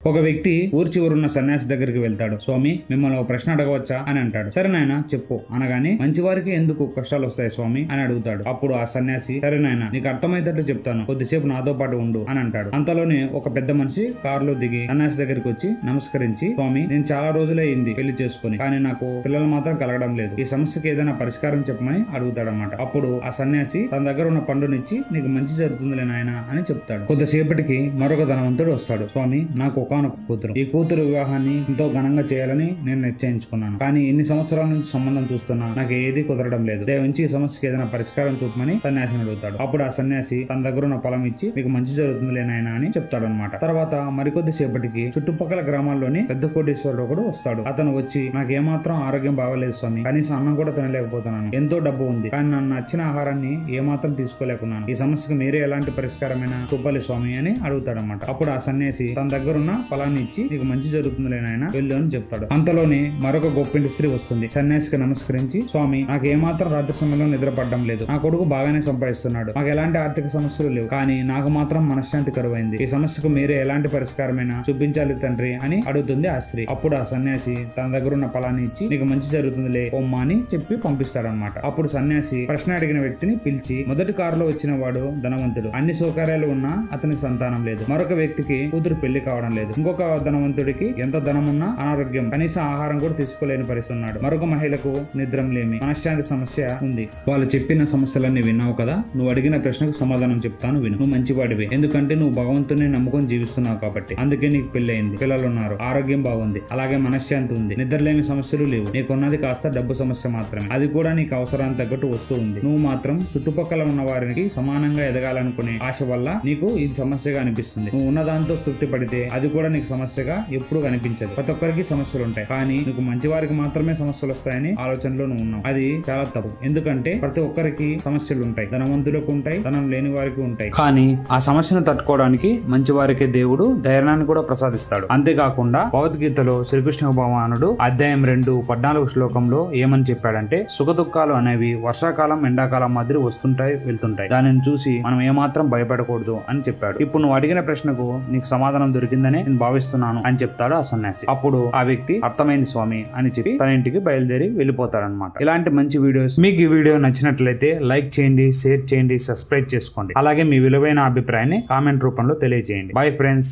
ఒక వ్యక్తి ఊరి చివరున్న సన్యాసి దగ్గరికి వెళ్తాడు. స్వామి, మిమ్మల్ని ఒక ప్రశ్న అడగవచ్చా అని అంటాడు. సరే నాయన చెప్పు అనగానే, మంచి వారికి ఎందుకు కష్టాలు వస్తాయి స్వామి అని అడుగుతాడు. అప్పుడు ఆ సన్యాసి, సరే నాయన నీకు అర్థమయ్యేటట్లు చెప్తాను, కొద్దిసేపు నాతో పాటు ఉండు అని అంటాడు. అంతలోనే ఒక పెద్ద మనిషి కారులో దిగి సన్యాసి దగ్గరికి వచ్చి నమస్కరించి, స్వామి నేను చాలా రోజులే అయింది పెళ్లి చేసుకుని, కానీ నాకు పిల్లలు మాత్రం కలగడం లేదు, ఈ సమస్యకి ఏదైనా పరిష్కారం చెప్పమని అడుగుతాడన్నమాట. అప్పుడు ఆ సన్యాసి తన దగ్గర ఉన్న పండునిచ్చి, నీకు మంచి జరుగుతుందిలే నాయన అని చెప్తాడు. కొద్దిసేపటికి మరొక ధనవంతుడు వస్తాడు. స్వామి, నాకు ఒకనొక కూతురు, ఈ కూతురు వివాహాన్ని ఎంతో ఘనంగా చేయాలని నేను నిశ్చయించుకున్నాను, కానీ ఎన్ని సంవత్సరాల నుంచి సంబంధం చూస్తున్నా నాకు ఏది కుదరడం లేదు, దయవుంచి ఈ సమస్యకి ఏదైనా పరిష్కారం చూపమని సన్యాసిని అడుగుతాడు. అప్పుడు ఆ సన్యాసి తన దగ్గర ఉన్న పొలం ఇచ్చి, మీకు మంచి జరుగుతుందిలే నాయన అని చెప్తాడు అనమాట. తర్వాత మరికొద్ది సేపటికి చుట్టుపక్కల గ్రామాల్లోని పెద్ద కోటీశ్వరుడు ఒకడు వస్తాడు. అతను వచ్చి, నాకు ఏమాత్రం ఆరోగ్యం బాగలేదు స్వామి, కనీసం అన్నం కూడా తినలేకపోతున్నాను, ఎంతో డబ్బు ఉంది, కానీ నన్ను నచ్చిన ఆహారాన్ని ఏమాత్రం తీసుకోలేకున్నాను, ఈ సమస్యకు మీరే ఎలాంటి పరిష్కారమైనా చూపాలి స్వామి అని అడుగుతాడనమాట. అప్పుడు ఆ సన్యాసి తన దగ్గర ఉన్న పొలాన్ని ఇచ్చి, నీకు మంచి జరుగుతుందిలే నాయన వెళ్ళు అని చెప్తాడు. అంతలోనే మరొక గొప్పింటి స్త్రీ వస్తుంది. సన్యాసికి నమస్కరించి, స్వామి నాకు ఏమాత్రం రాత్రి సమయంలో నిద్ర పడడం లేదు, నా కొడుకు బాగానే సంపాదిస్తున్నాడు, మాకు ఎలాంటి ఆర్థిక సమస్యలు లేవు, కానీ నాకు మాత్రం మనశ్శాంతి కరువైంది, ఈ సమస్యకు మీరే ఎలాంటి పరిష్కారమైనా చూపించాలి తండ్రి అని అడుగుతుంది ఆ స్త్రీ. అప్పుడు ఆ సన్యాసి తన దగ్గర ఉన్న పొలాన్ని ఇచ్చి, నీకు మంచి జరుగుతుందిలే ఓమ్మా అని చెప్పి పంపిస్తాడనమాట. అప్పుడు సన్యాసి ప్రశ్న అడిగిన వ్యక్తిని పిలిచి, మొదటి కారులో వచ్చిన వాడు ధనవంతుడు, అన్ని సౌకర్యాలు ఉన్నా అతనికి సంతానం లేదు, మరొక వ్యక్తికి కూతురు పెళ్లి కావడం లేదు, ఇంకొక ధనవంతుడికి ఎంత ధనమున్నా అనారోగ్యం, కనీసం ఆహారం కూడా తీసుకోలేని పరిస్థితి ఉన్నాడు, మరొక మహిళకు నిద్రం లేమి, మనశ్శాంతి సమస్య ఉంది. వాళ్ళు చెప్పిన సమస్యలన్నీ విన్నావు కదా, నువ్వు అడిగిన ప్రశ్నకు సమాధానం చెప్తాను విను. నువ్వు మంచివాడివే, ఎందుకంటే నువ్వు భగవంతుని నమ్ముకొని జీవిస్తున్నావు కాబట్టి, అందుకే నీకు పెళ్లి అయింది, పిల్లలు ఉన్నారు, ఆరోగ్యం బాగుంది, అలాగే మనశ్శాంతి ఉంది, నిద్రలేని సమస్యలు లేవు, నీకున్నది కాస్త డబ్బు సమస్య మాత్రమే, అది కూడా నీకు అవసరానికి తగ్గట్టు వస్తూ ఉంది, నువ్వు మాత్రం చుట్టుపక్కల ఉన్న వారికి సమానంగా ఎదగాలనుకునే ఆశ వల్ల నీకు ఇది సమస్యగా అనిపిస్తుంది, నువ్వు ఉన్న దాంతో తృప్తి పడితే అది కూడా నీకు సమస్యగా ఎప్పుడు కనిపించదు. ప్రతి ఒక్కరికి సమస్యలు ఉంటాయి, కానీ నీకు మంచి వారికి మాత్రమే సమస్యలు వస్తాయని ఆలోచనలో నువ్వు ఉన్నావు, అది చాలా తప్పు. ఎందుకంటే ప్రతి ఒక్కరికి సమస్యలు ఉంటాయి, ధనవంతులకు ఉంటాయి, ధనం లేని వారికి ఉంటాయి, కానీ ఆ సమస్యను తట్టుకోవడానికి మంచి వారికి దేవుడు ధైర్యాన్ని కూడా ప్రసాదిస్తాడు. అంతేకాకుండా భగవద్గీతలో శ్రీకృష్ణ భగవానుడు అధ్యాయం 2:14 శ్లోకంలో ఏమని చెప్పాడంటే, సుఖ దుఃఖాలు అనేవి వర్షాకాలం ఎండాకాలం మాదిరి వస్తుంటాయి వెళ్తుంటాయి, దానిని చూసి మనం ఏమాత్రం భయపడకూడదు అని చెప్పాడు. ఇప్పుడు నువ్వు అడిగిన ప్రశ్నకు నీకు సమాధానం దొరికిందని నేను భావిస్తున్నాను అని చెప్తాడు ఆ సన్యాసి. అప్పుడు ఆ వ్యక్తి అర్థమైంది స్వామి అని చెప్పి తన ఇంటికి బయలుదేరి వెళ్ళిపోతాడనమాట. ఇలాంటి మంచి వీడియోస్ మీకు ఈ వీడియో నచ్చినట్లయితే లైక్ చేయండి, షేర్ చేయండి, సబ్స్క్రైబ్ చేసుకోండి. అలాగే మీ విలువైన అభిప్రాయాన్ని కామెంట్ రూపంలో తెలియజేయండి. Bye friends.